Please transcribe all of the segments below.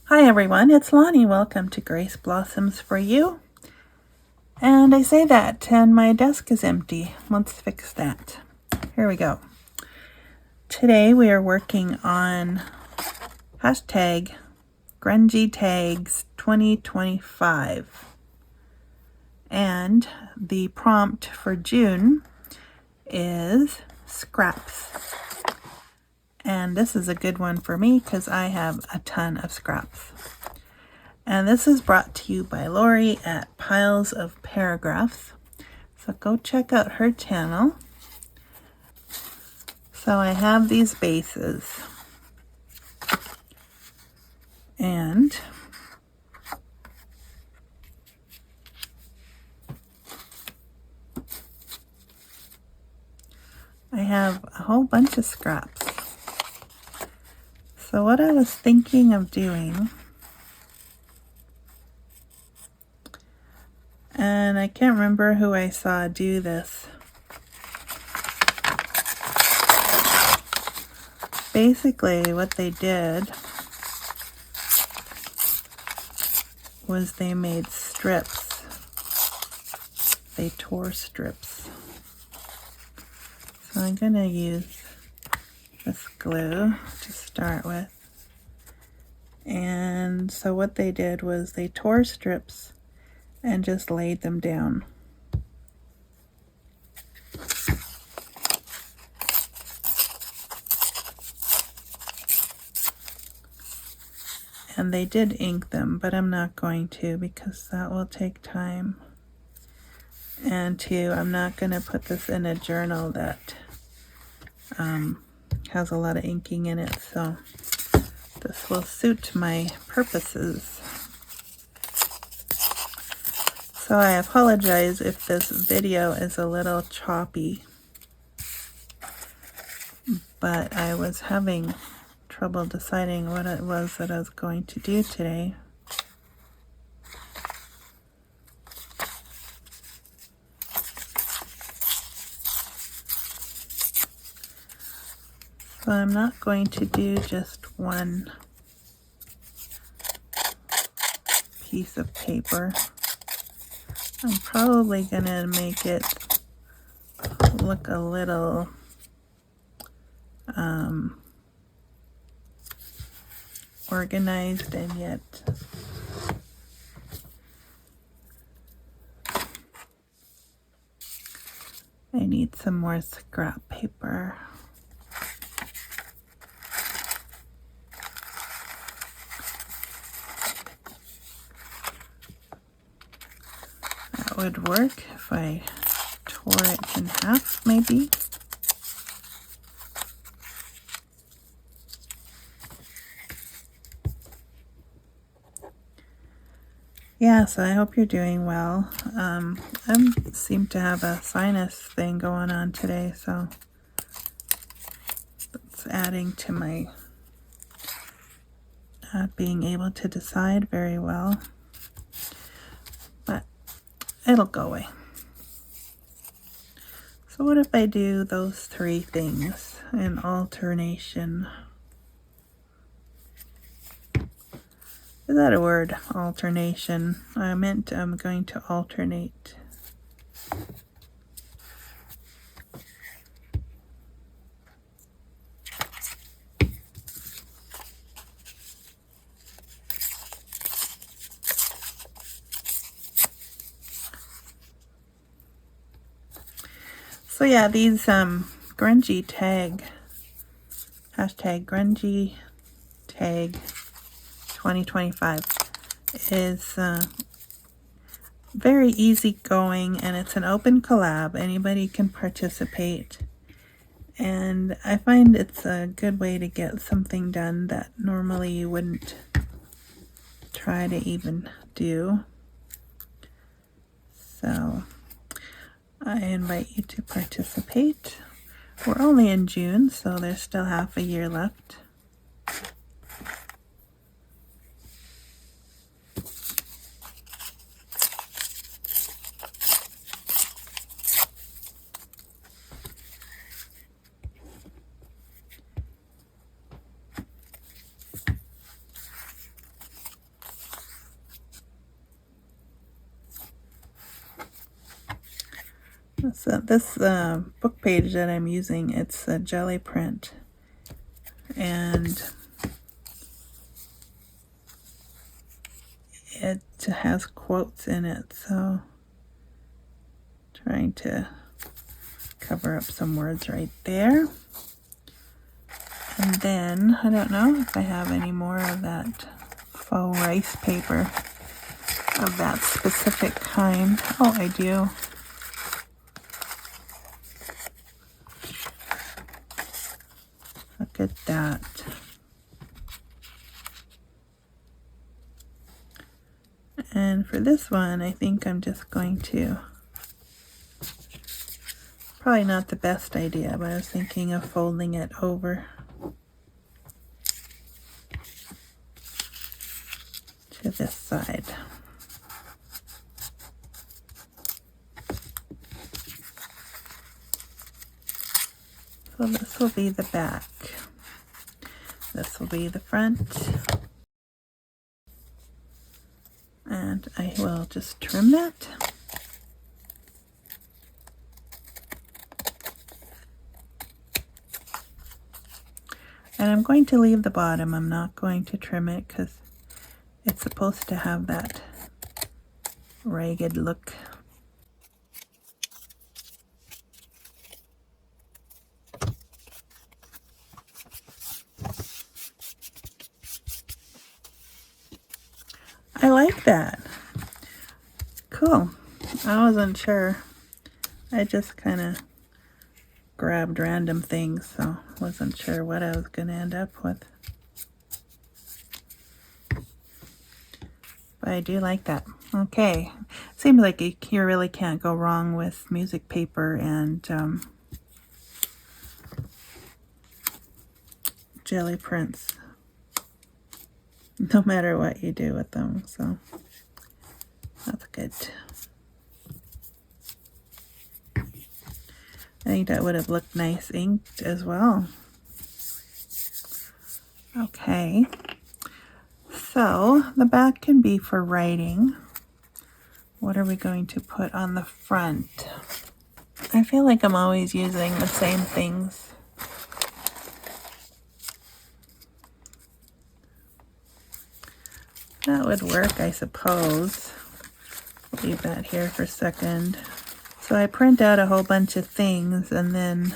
Hi everyone, it's Lonnie. Welcome to Grace Blossoms for You. And I say that and my desk is empty. Let's fix that. Here we go. Today we are working on hashtag Grungy Tags 2025. And the prompt for June is scraps. And this is a good one for me because I have a ton of scraps. And this is brought to you by Lori at Piles of Paragraphs. So go check out her channel. So I have these bases. And I have a whole bunch of scraps. So what I was thinking of doing, and I can't remember who I saw do this. Basically what they did was they made strips. They tore strips. So I'm going to use this glue to start with. And so what they did was they tore strips and just laid them down. And they did ink them, but I'm not going to because that will take time. And two, I'm not going to put this in a journal that has a lot of inking in it, so this will suit my purposes. So I apologize if this video is a little choppy, but I was having trouble deciding what it was that I was going to do today. So I'm not going to do just one piece of paper. I'm probably going to make it look a little organized, and yet I need some more scrap paper. That would work if I tore it in half, maybe. Yeah, so I hope you're doing well. I seem to have a sinus thing going on today, so it's adding to my not being able to decide very well. But it'll go away. So what if I do those three things in alternation? Is that a word? Alternation. I meant I'm going to alternate. So yeah, these Grungy Tag, hashtag Grungy Tag 2025 is very easy going, and it's an open collab. Anybody can participate, and I find it's a good way to get something done that normally you wouldn't try to even do. So I invite you to participate. We're only in June, so there's still half a year left. So this book page that I'm using, it's a jelly print, and it has quotes in it, so trying to cover up some words right there. And then, I don't know if I have any more of that faux rice paper of that specific kind. Oh, I do. Look at that. And for this one, I think I'm just going to, probably not the best idea, but I was thinking of folding it over to this side. So this will be the back. This will be the front. And I will just trim that. And I'm going to leave the bottom. I'm not going to trim it because it's supposed to have that ragged look. I like that. Cool. I wasn't sure. I just kind of grabbed random things, so wasn't sure what I was going to end up with. But I do like that. Okay. Seems like you really can't go wrong with music paper and jelly prints, no matter what you do with them, so that's good. I think that would have looked nice inked as well. Okay, so the back can be for writing. What are we going to put on the front? I feel like I'm always using the same things. That would work, I suppose. Leave that here for a second. So I print out a whole bunch of things and then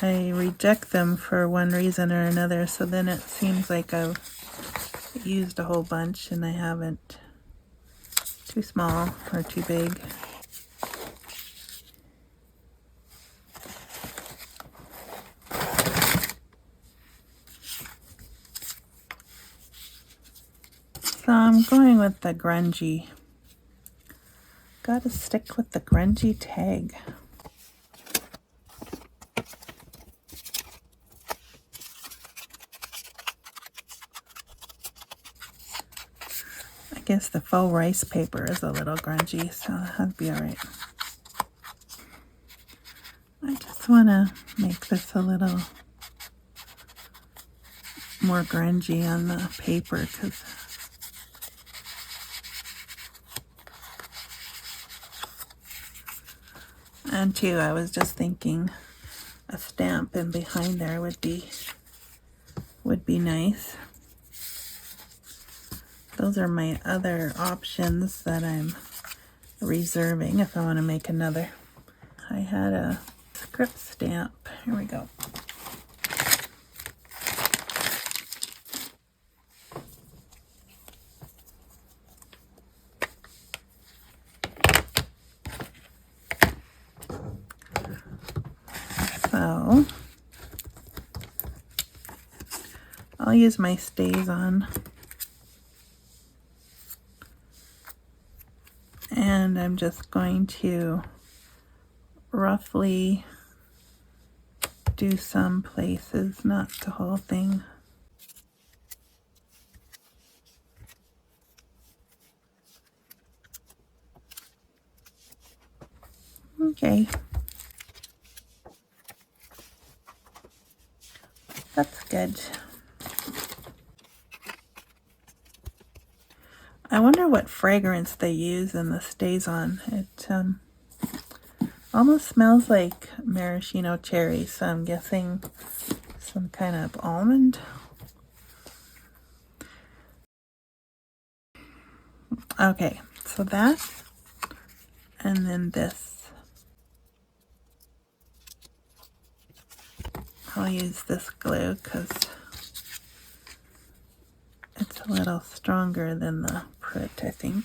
I reject them for one reason or another, so then it seems like I've used a whole bunch and I haven't. Too small or too big. So I'm going with the grungy. Gotta stick with the grungy tag. I guess the faux rice paper is a little grungy, so that'd be alright. I just want to make this a little more grungy on the paper because and too, I was just thinking a stamp in behind there would be nice. Those are my other options that I'm reserving if I want to make another. I had a script stamp. Here we go. So I'll use my stays on. And I'm just going to roughly do some places, not the whole thing. Okay. That's good. I wonder what fragrance they use in the stays on. It Almost smells like maraschino cherry, so I'm guessing some kind of almond. Okay, so that, and then this. I'll use this glue because it's a little stronger than the Prit, I think.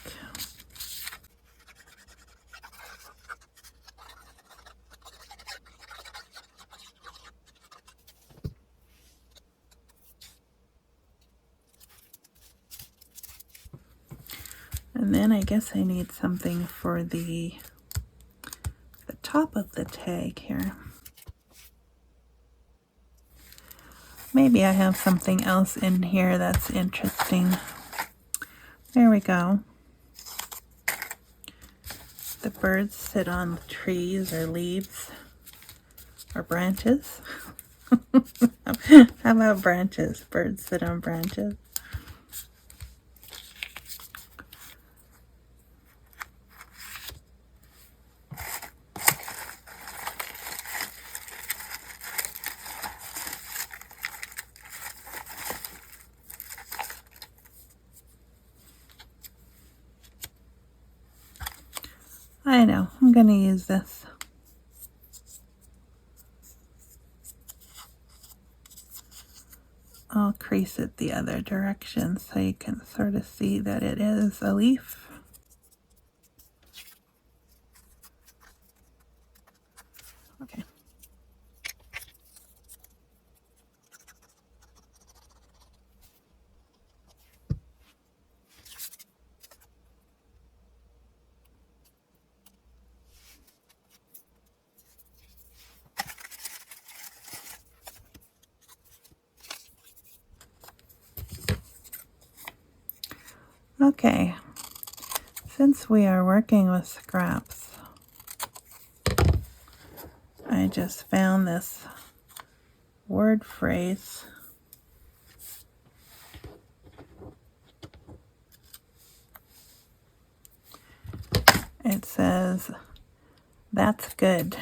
And then I guess I need something for the top of the tag here. Maybe I have something else in here that's interesting. There we go. The birds sit on trees or leaves or branches. How about branches? Birds sit on branches. I know, I'm going to use this. I'll crease it the other direction so you can sort of see that it is a leaf. Okay. Okay, since we are working with scraps, I just found this word phrase. It says, "That's good."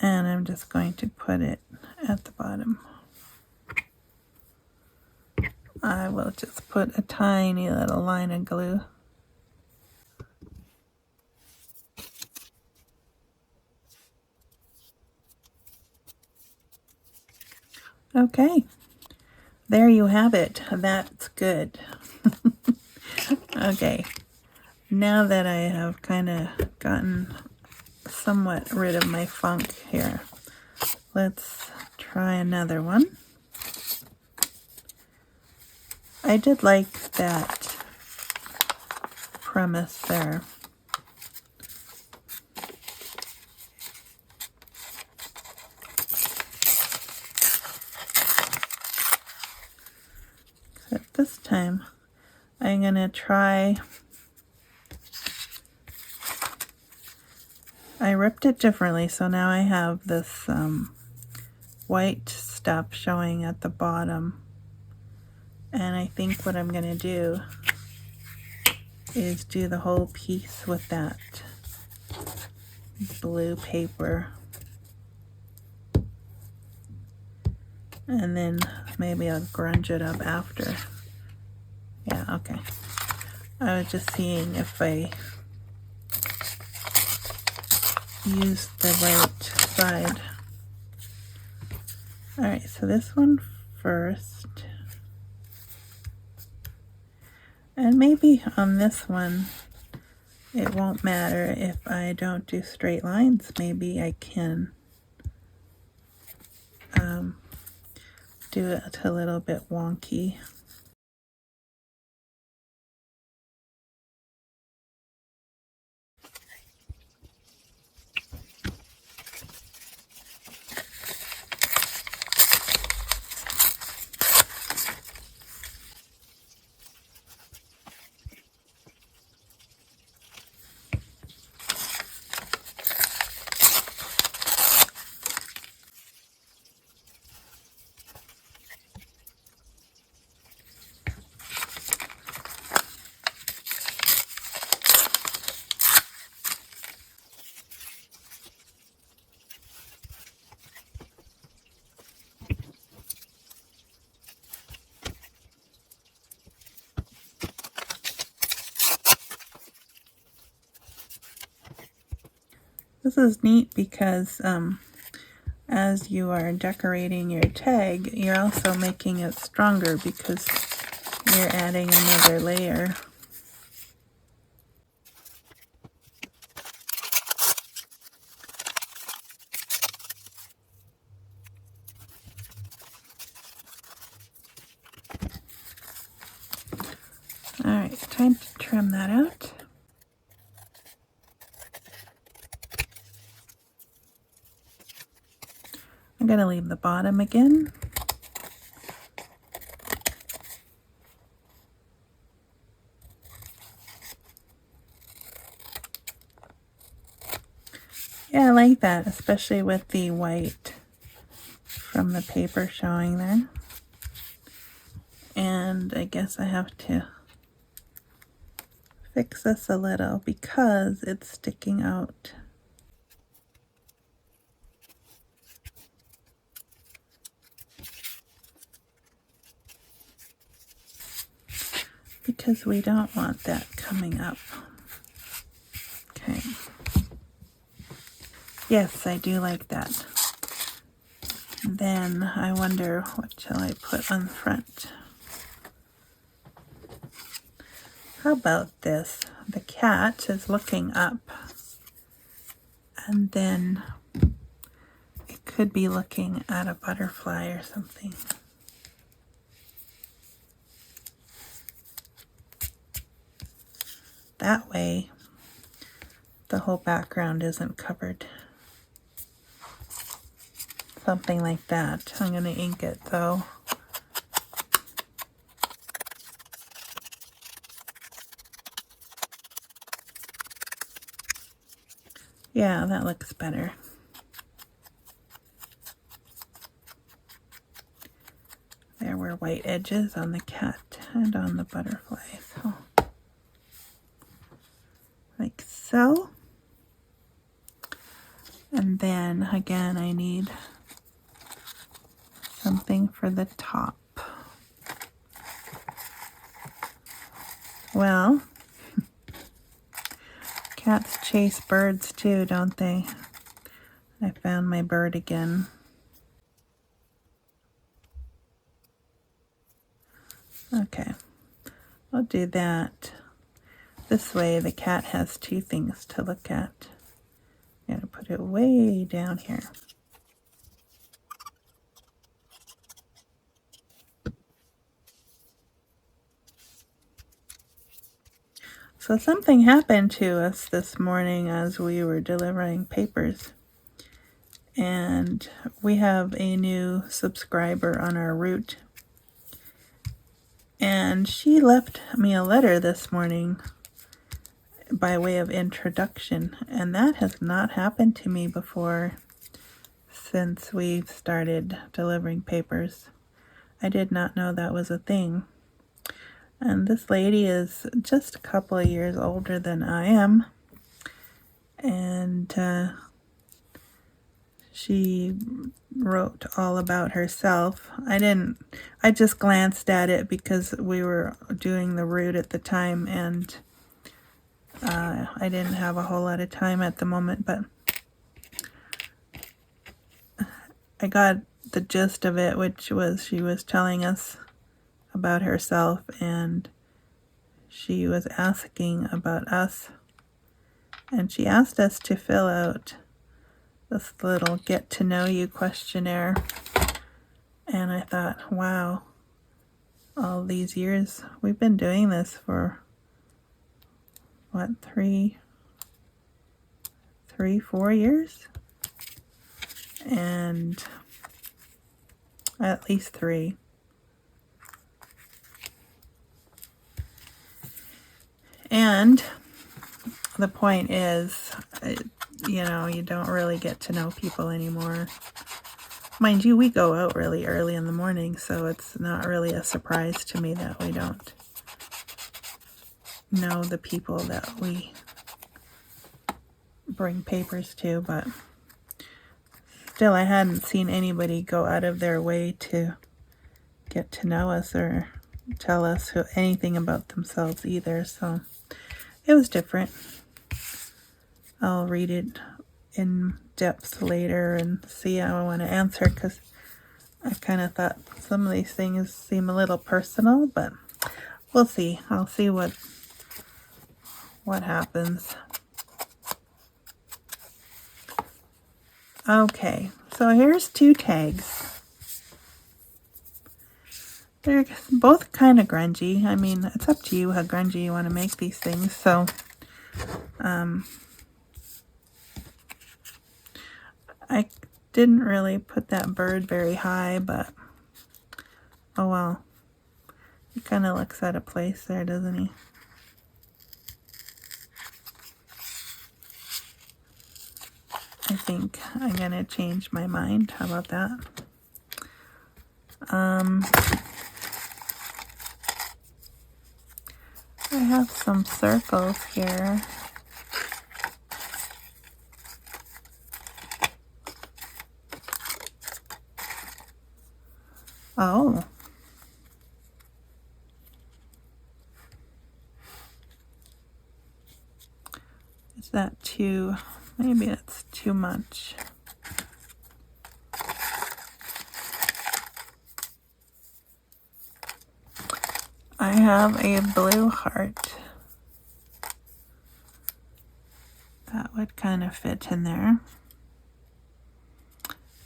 And I'm just going to put it at the bottom. I will just put a tiny little line of glue. Okay, there you have it. That's good. Okay, now that I have kind of gotten somewhat rid of my funk here, let's try another one. I did like that premise there. Except this time I'm going to try, I ripped it differently, so now I have this white stuff showing at the bottom. And I think what I'm going to do is do the whole piece with that blue paper. And then maybe I'll grunge it up after. Yeah, okay. I was just seeing if I used the right side. Alright, so this one first. And maybe on this one, it won't matter if I don't do straight lines. Maybe I can do it a little bit wonky. This is neat because as you are decorating your tag, you're also making it stronger because you're adding another layer. Alright, time to trim that out. I'm going to leave the bottom again. Yeah, I like that, especially with the white from the paper showing there. And I guess I have to fix this a little because it's sticking out. Because we don't want that coming up. Okay. Yes, I do like that. Then I wonder what shall I put on the front. How about this? The cat is looking up, and then it could be looking at a butterfly or something. That way, the whole background isn't covered. Something like that. I'm going to ink it though. Yeah, that looks better. There were white edges on the cat and on the butterfly. So, like so. And then again, I need something for the top. Well, cats chase birds too, don't they? I found my bird again. Okay, I'll do that. This way the cat has two things to look at. I'm going to put it way down here. So something happened to us this morning as we were delivering papers. And we have a new subscriber on our route. And she left me a letter this morning by way of introduction. And that has not happened to me before since we've started delivering papers. I did not know that was a thing. And this lady is just a couple of years older than I am. And she wrote all about herself. I just glanced at it because we were doing the route at the time, and I didn't have a whole lot of time at the moment, but I got the gist of it, which was she was telling us about herself, and she was asking about us, and she asked us to fill out this little get to know you questionnaire. And I thought, wow, all these years we've been doing this for what, 4 years, and at least 3. And the point is, you know, you don't really get to know people anymore. Mind you, we go out really early in the morning, so it's not really a surprise to me that we don't know the people that we bring papers to, but still, I hadn't seen anybody go out of their way to get to know us or tell us anything about themselves either, so it was different. I'll read it in depth later and see how I want to answer, because I kind of thought some of these things seem a little personal, but we'll see. I'll see what happens. Okay, so here's 2 tags. They're both kind of grungy. I mean, it's up to you how grungy you want to make these things. So, I didn't really put that bird very high, but oh well. He kind of looks out of place there, doesn't he? I think I'm going to change my mind. How about that? I have some circles here. Oh. Is that too, maybe it's too much. I have a blue heart. That would kind of fit in there.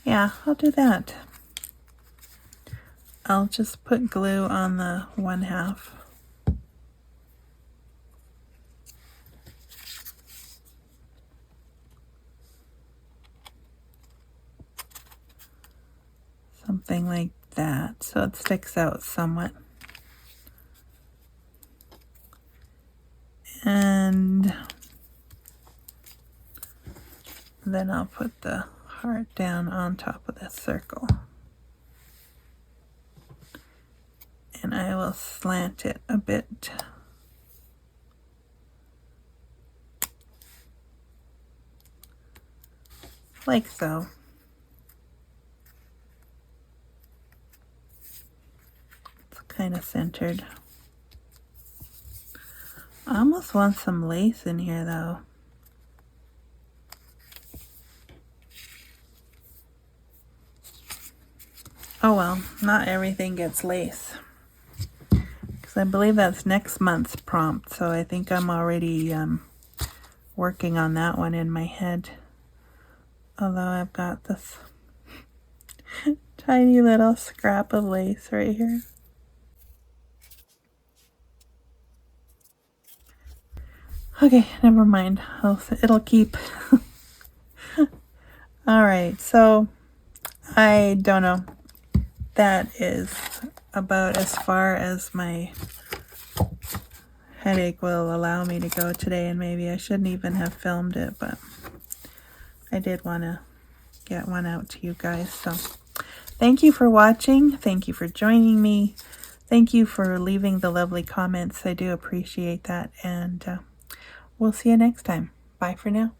Yeah, I'll do that. I'll just put glue on the 1/2. Something like that, so it sticks out somewhat. And then I'll put the heart down on top of the circle. And I will slant it a bit. Like so. It's kind of centered. I almost want some lace in here though. Oh well, not everything gets lace. I believe that's next month's prompt, so I think I'm already working on that one in my head. Although I've got this tiny little scrap of lace right here. Okay, never mind. It'll keep. Alright, so I don't know. That is about as far as my headache will allow me to go today, and maybe I shouldn't even have filmed it, but I did want to get one out to you guys. So thank you for watching. Thank you for joining me. Thank you for leaving the lovely comments. I do appreciate that, and we'll see you next time. Bye for now.